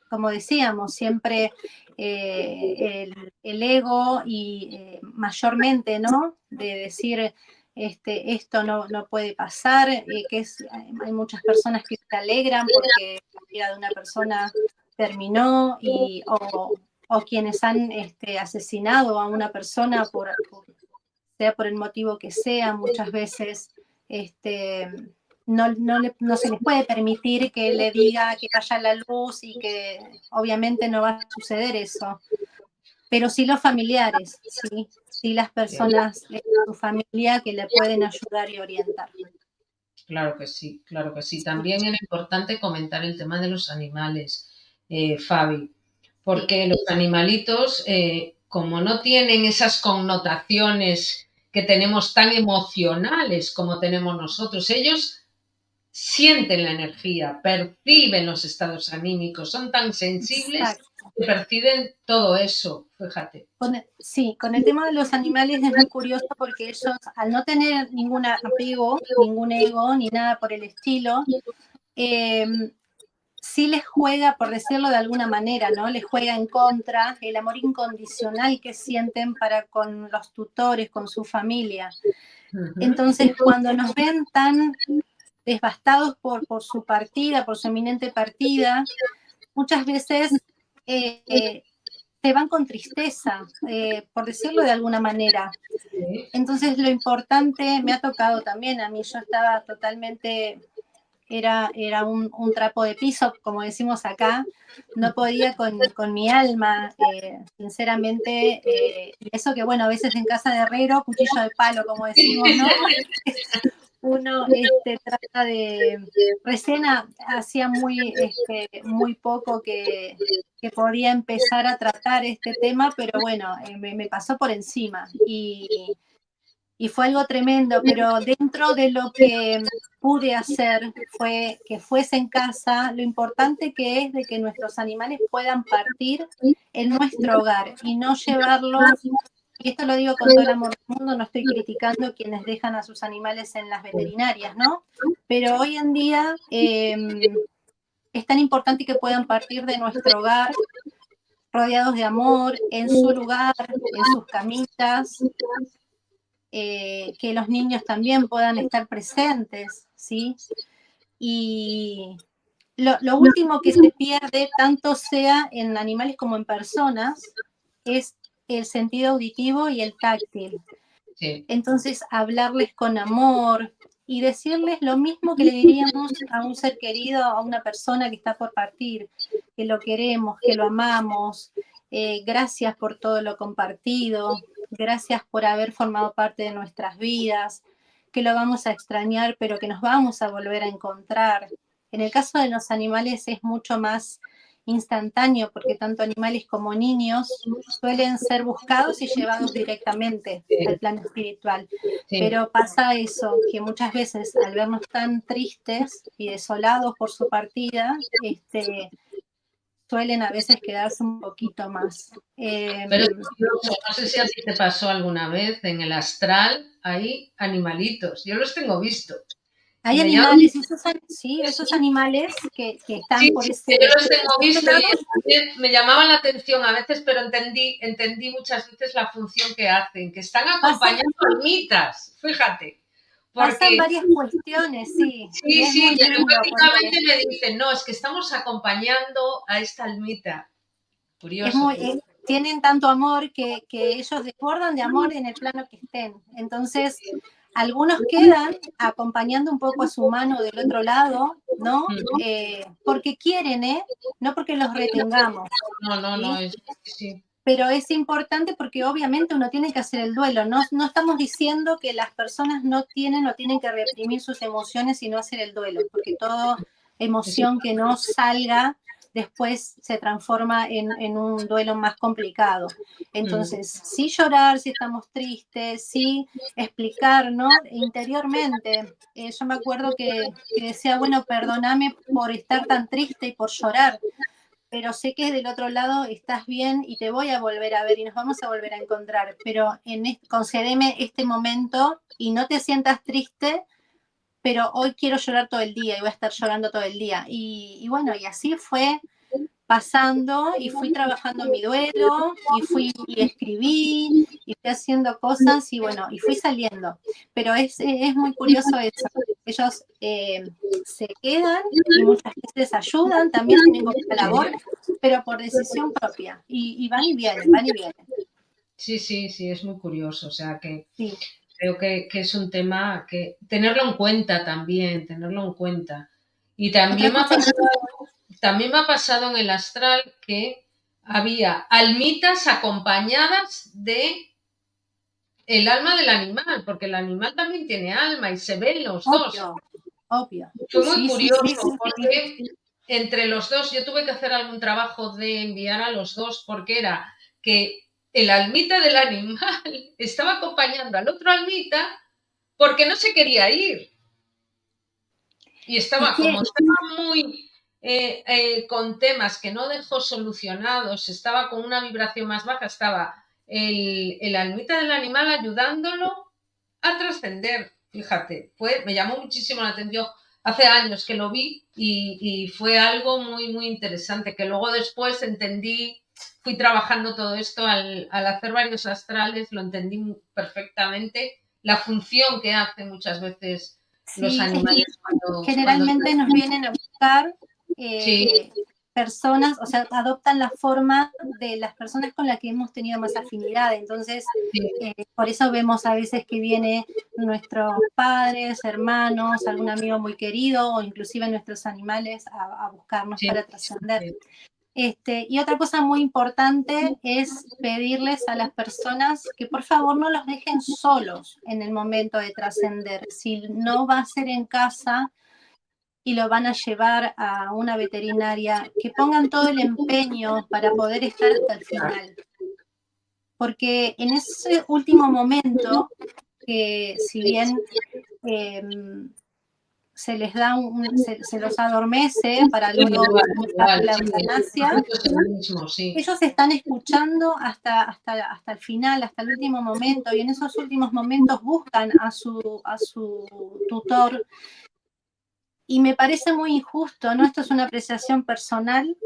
como decíamos, siempre el ego y mayormente, ¿no? De decir, esto no puede pasar, hay muchas personas que se alegran porque la vida de una persona terminó o quienes han asesinado a una persona sea por el motivo que sea, muchas veces no se les puede permitir que le diga que vaya la luz y que obviamente no va a suceder eso. Pero sí los familiares, sí las sí. personas de su familia que le pueden ayudar y orientar. Claro que sí, claro que sí. También era importante comentar el tema de los animales, Fabi, Sí, porque los animalitos, como no tienen esas connotaciones que tenemos tan emocionales como tenemos nosotros. Ellos sienten la energía, perciben los estados anímicos, son tan sensibles Exacto. que perciben todo eso, fíjate. Sí, con el tema de los animales es muy curioso porque ellos, al no tener ningún apego, ningún ego, ni nada por el estilo, eh, sí les juega, por decirlo de alguna manera, ¿no? Les juega en contra el amor incondicional que sienten para con los tutores, con su familia. Entonces, cuando nos ven tan devastados por su partida, por su inminente partida, muchas veces se van con tristeza, por decirlo de alguna manera. Entonces, lo importante, me ha tocado también, a mí yo estaba totalmente, era un trapo de piso, como decimos acá, no podía con mi alma, sinceramente, eso que bueno, a veces en casa de herrero, cuchillo de palo, como decimos, ¿no? Uno trata de, recién hacía muy poco que podía empezar a tratar este tema, pero bueno, me pasó por encima y fue algo tremendo, pero dentro de lo que pude hacer fue que fuese en casa, lo importante que es de que nuestros animales puedan partir en nuestro hogar y no llevarlos, y esto lo digo con todo el amor del mundo, no estoy criticando quienes dejan a sus animales en las veterinarias, ¿no? Pero hoy en día es tan importante que puedan partir de nuestro hogar rodeados de amor, en su lugar, en sus camitas, que los niños también puedan estar presentes, ¿sí? Y lo último que se pierde, tanto sea en animales como en personas, es el sentido auditivo y el táctil. Sí. Entonces, hablarles con amor y decirles lo mismo que le diríamos a un ser querido, a una persona que está por partir, que lo queremos, que lo amamos, gracias por todo lo compartido, gracias por haber formado parte de nuestras vidas, que lo vamos a extrañar, pero que nos vamos a volver a encontrar. En el caso de los animales es mucho más instantáneo, porque tanto animales como niños suelen ser buscados y llevados directamente al plano espiritual. Sí. Pero pasa eso, que muchas veces al vernos tan tristes y desolados por su partida, suelen a veces quedarse un poquito más. Pero es curioso, no sé si a ti te pasó alguna vez en el astral, hay animalitos, yo los tengo visto. Y Hay me llama, animales, sí, esos animales que están sí, por sí, ese, que yo los tengo por ese visto y lado. también me llamaban la atención a veces, pero entendí muchas veces la función que hacen, que están Pasan, acompañando almitas, fíjate, pasan porque varias cuestiones, sí, y sí, es sí, muy lindo porque telepáticamente me dicen, no, es que estamos acompañando a esta almita. es Curioso. muy, tienen tanto amor que ellos desbordan de amor en el plano que estén. Entonces, algunos quedan acompañando un poco a su mano del otro lado, ¿no? Porque quieren, ¿eh? No porque los retengamos, No, no, no, ¿sí? sí. Pero es importante porque obviamente uno tiene que hacer el duelo. No, no estamos diciendo que las personas no tienen o tienen que reprimir sus emociones y no hacer el duelo, porque toda Es emoción que no salga después se transforma en un duelo más complicado. Entonces, sí llorar si estamos tristes, sí explicar, ¿no? Interiormente. Yo me acuerdo que decía, bueno, perdóname por estar tan triste y por llorar, pero sé que del otro lado estás bien y te voy a volver a ver y nos vamos a volver a encontrar, pero concédeme este momento y no te sientas triste, pero hoy quiero llorar todo el día y voy a estar llorando todo el día. Y bueno, y así fue pasando y fui trabajando mi duelo y fui y escribí y fui haciendo cosas y bueno, y fui saliendo. Pero es muy curioso eso. Ellos se quedan y muchas veces ayudan, también tienen como una labor, pero por decisión propia. Y van y vienen, van y vienen. sí, sí, sí, es muy curioso. O sea que Sí. creo que es un tema que tenerlo en cuenta también, tenerlo en cuenta. Y Otra cosa, también me ha pasado en el astral que había almitas acompañadas de el alma del animal, porque el animal también tiene alma y se ven los dos. obvio, obvio. Fue muy Sí, sí, sí, curioso sí, sí. porque entre los dos yo tuve que hacer algún trabajo de enviar a los dos porque era que el almita del animal estaba acompañando al otro almita porque no se quería ir. Y Es estaba, que como estaba muy con temas que no dejó solucionados, estaba con una vibración más baja, estaba el almita del animal ayudándolo a trascender. Fíjate, me llamó muchísimo la atención. Hace años que lo vi y fue algo muy, muy interesante, que luego después entendí, fui trabajando todo esto al hacer varios astrales, lo entendí perfectamente, la función que hacen muchas veces los sí, es que animales cuando generalmente nos vienen a buscar sí, personas, o sea, adoptan la forma de las personas con las que hemos tenido más afinidad. Entonces, sí, por eso vemos a veces que viene nuestros padres, hermanos, algún amigo muy querido o inclusive nuestros animales a buscarnos sí, para trascender. sí, Y otra cosa muy importante es pedirles a las personas que por favor no los dejen solos en el momento de trascender. Si no va a ser en casa y lo van a llevar a una veterinaria, que pongan todo el empeño para poder estar hasta el final. Porque en ese último momento, que si bien eh, se los adormece para luego usar igual, la sí, el eutanasia, proceso es el mismo, sí. ellos están escuchando hasta el final, hasta el último momento, y en esos últimos momentos buscan a su tutor. Y me parece muy injusto, ¿no? Esto es una apreciación personal,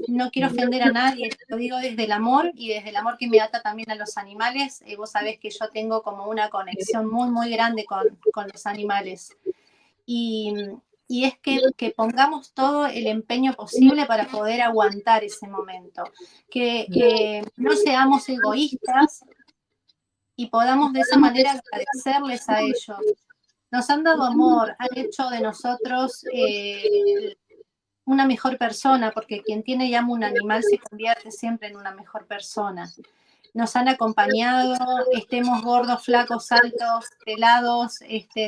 no quiero ofender a nadie, lo digo desde el amor y desde el amor que me ata también a los animales. Vos sabés que yo tengo como una conexión muy, muy grande con los animales. Y, y es que pongamos todo el empeño posible para poder aguantar ese momento, que no seamos egoístas y podamos de esa manera agradecerles a ellos. Nos han dado amor, han hecho de nosotros una mejor persona, porque quien tiene ya un animal se convierte siempre en una mejor persona. Nos han acompañado, estemos gordos, flacos, altos, pelados,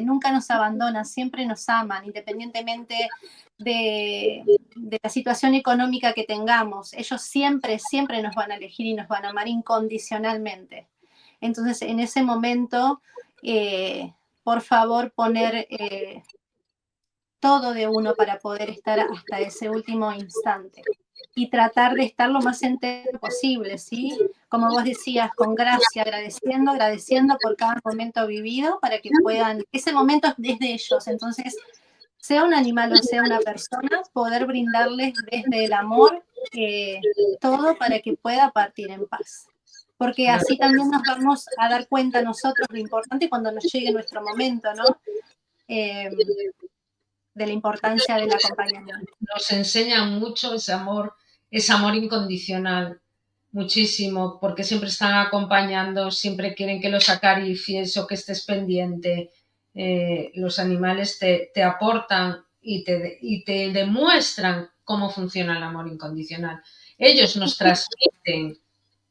nunca nos abandonan, siempre nos aman, independientemente de la situación económica que tengamos. Ellos siempre, siempre nos van a elegir y nos van a amar incondicionalmente. Entonces, en ese momento, por favor, poner todo de uno para poder estar hasta ese último instante y tratar de estar lo más entero posible, ¿sí? Como vos decías, con gracia, agradeciendo, agradeciendo por cada momento vivido para que puedan, ese momento es desde ellos, entonces, sea un animal o sea una persona, poder brindarles desde el amor todo para que pueda partir en paz. Porque Claro. así también nos vamos a dar cuenta nosotros lo importante cuando nos llegue nuestro momento, ¿no? Eh, de la importancia del acompañamiento. Nos enseñan mucho ese amor incondicional, muchísimo, porque siempre están acompañando, siempre quieren que los acaricies o que estés pendiente. Los animales te aportan y te demuestran cómo funciona el amor incondicional. Ellos nos transmiten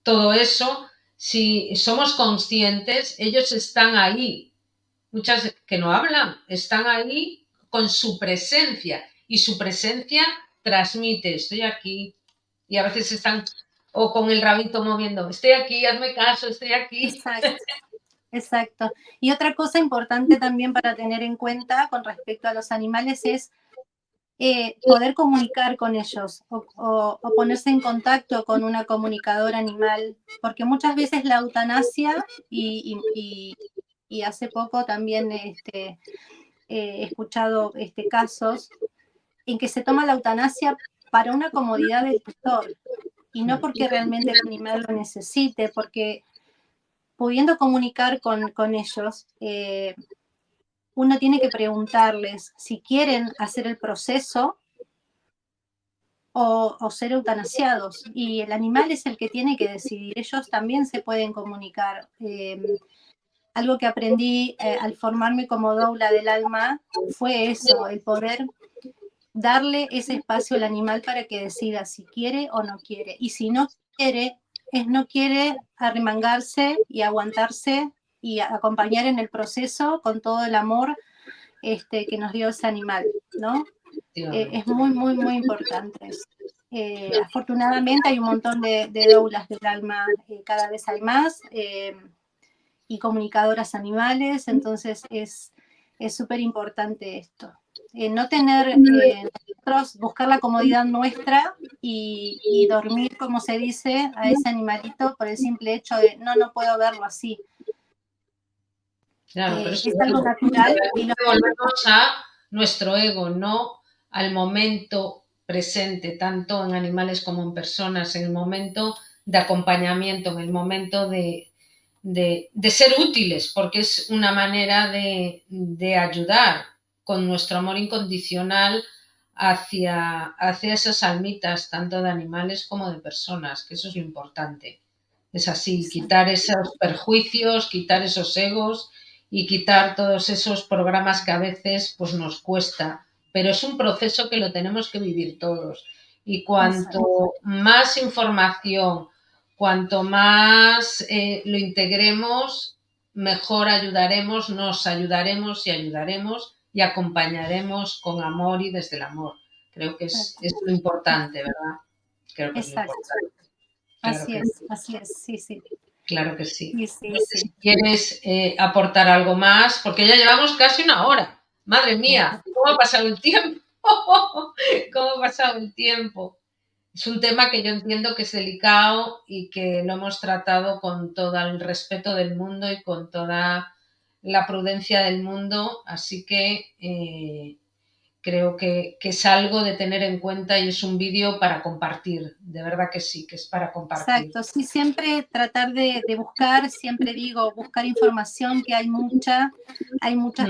todo eso. Si somos conscientes, ellos están ahí, muchas que no hablan, están ahí con su presencia y su presencia transmite, estoy aquí, y a veces están o con el rabito moviendo, estoy aquí, hazme caso, estoy aquí. Exacto, exacto. Y otra cosa importante también para tener en cuenta con respecto a los animales es poder comunicar con ellos o ponerse en contacto con una comunicadora animal, porque muchas veces la eutanasia y hace poco también he escuchado casos en que se toma la eutanasia para una comodidad del tutor y no porque realmente el animal lo necesite, porque pudiendo comunicar con ellos, uno tiene que preguntarles si quieren hacer el proceso o ser eutanasiados. Y el animal es el que tiene que decidir. Ellos también se pueden comunicar. Algo que aprendí al formarme como doula del alma fue eso, el poder darle ese espacio al animal para que decida si quiere o no quiere. Y si no quiere, no quiere arremangarse y aguantarse y acompañar en el proceso con todo el amor que nos dio ese animal, ¿no? Es muy, muy, muy importante eso. Afortunadamente hay un montón de doulas del alma, cada vez hay más, y comunicadoras animales, entonces es súper importante esto. No tener, nosotros buscar la comodidad nuestra y dormir, como se dice, a ese animalito por el simple hecho de no puedo verlo así. Claro, pero Es algo natural. Y volvemos a nuestro ego, no al momento presente, tanto en animales como en personas, en el momento de acompañamiento, en el momento de ser útiles, porque es una manera de ayudar con nuestro amor incondicional hacia esas almitas, tanto de animales como de personas, que eso es lo importante. Es así, quitar esos perjuicios, quitar esos egos y quitar todos esos programas que a veces pues, nos cuesta. Pero es un proceso que lo tenemos que vivir todos. Y cuanto más información, cuanto más lo integremos, mejor ayudaremos, nos ayudaremos y acompañaremos con amor y desde el amor. Creo que es lo importante, ¿verdad? Creo que es lo importante. Claro así es, sí, sí. Claro que sí. Sí, sí, No sé sí. si quieres aportar algo más, porque ya llevamos casi una hora. Madre mía, ¿cómo ha pasado el tiempo? ¿Cómo ha pasado el tiempo? Es un tema que yo entiendo que es delicado y que lo hemos tratado con todo el respeto del mundo y con toda la prudencia del mundo, así que creo que es algo de tener en cuenta y es un vídeo para compartir, de verdad que sí, que es para compartir. Exacto, sí, siempre tratar de buscar, siempre digo, buscar información, que hay muchas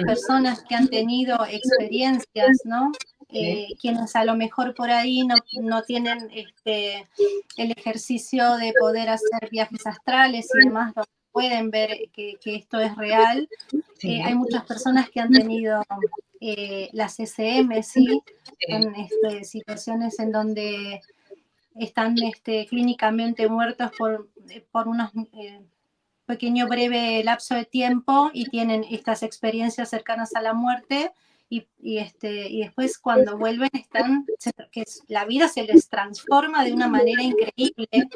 personas que han tenido experiencias, ¿no? Quienes a lo mejor por ahí no tienen el ejercicio de poder hacer viajes astrales y demás, lo pueden ver que esto es real. Sí. Hay muchas personas que han tenido las SM, ¿sí? Son situaciones en donde están clínicamente muertos por unos pequeño breve lapso de tiempo y tienen estas experiencias cercanas a la muerte y después cuando vuelven que la vida se les transforma de una manera increíble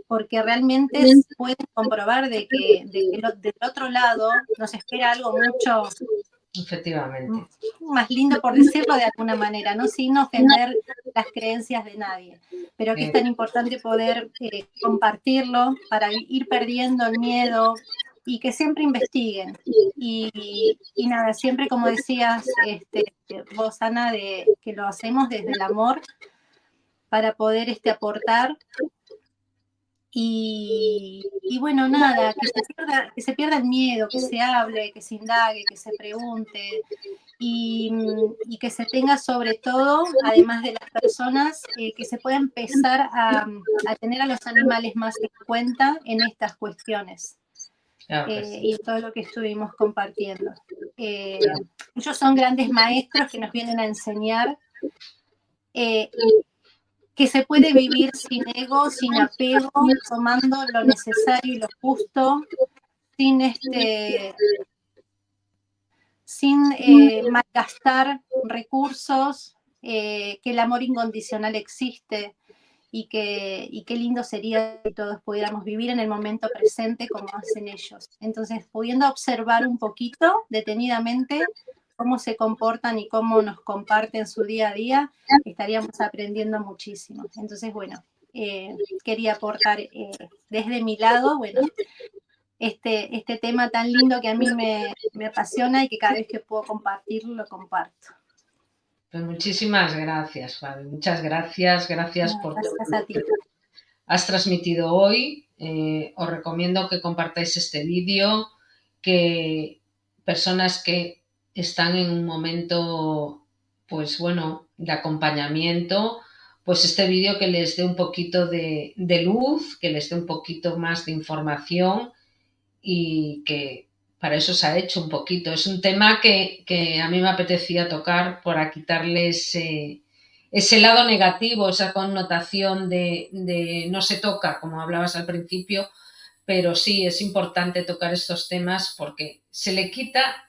porque realmente pueden comprobar de que del otro lado nos espera algo mucho Efectivamente. más lindo, por decirlo de alguna manera, ¿no? Sin ofender las creencias de nadie, pero que es tan importante poder compartirlo para ir perdiendo el miedo y que siempre investiguen. Y nada, siempre como decías vos, Ana, de que lo hacemos desde el amor para poder aportar. Y bueno, nada, que se pierda el miedo, que se hable, que se indague, que se pregunte, y que se tenga sobre todo, además de las personas, que se pueda empezar a tener a los animales más en cuenta en estas cuestiones. Claro que sí. Y todo lo que estuvimos compartiendo. Ellos son grandes maestros que nos vienen a enseñar que se puede vivir sin ego, sin apego, tomando lo necesario y lo justo, sin malgastar recursos, que el amor incondicional existe y qué lindo sería si todos pudiéramos vivir en el momento presente como hacen ellos. Entonces, pudiendo observar un poquito detenidamente cómo se comportan y cómo nos comparten su día a día, estaríamos aprendiendo muchísimo. Entonces, bueno, quería aportar desde mi lado, bueno, este tema tan lindo que a mí me apasiona y que cada vez que puedo compartirlo, lo comparto. Pues muchísimas gracias, Fabi. Muchas gracias. Gracias por todo Gracias a ti. lo que has transmitido hoy. Os recomiendo que compartáis este vídeo, que personas que están en un momento, pues bueno, de acompañamiento, pues este vídeo que les dé un poquito de luz, que les dé un poquito más de información y que para eso se ha hecho un poquito. Es un tema que a mí me apetecía tocar para quitarle ese lado negativo, esa connotación de no se toca, como hablabas al principio, pero sí es importante tocar estos temas porque se le quita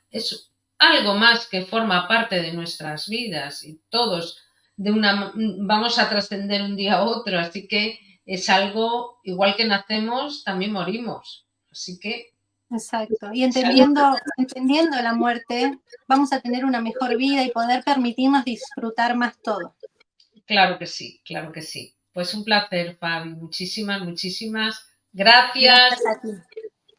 algo más que forma parte de nuestras vidas y todos vamos a trascender un día a otro, así que es algo, igual que nacemos, también morimos. Así que Exacto. Y es algo, entendiendo la muerte, vamos a tener una mejor vida y poder permitirnos disfrutar más todo. claro que sí, claro que sí. Pues un placer, Fabi. Muchísimas, muchísimas gracias. Gracias a ti.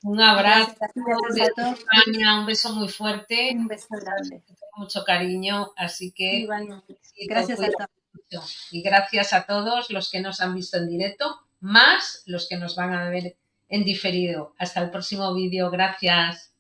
Un abrazo Gracias a ti, gracias a desde todos. España, un beso muy fuerte. Un beso grande. Tengo mucho cariño, así que Igualmente. besito, Gracias a cuídate todos. mucho. Y gracias a todos los que nos han visto en directo, más los que nos van a ver en diferido. Hasta el próximo vídeo. Gracias.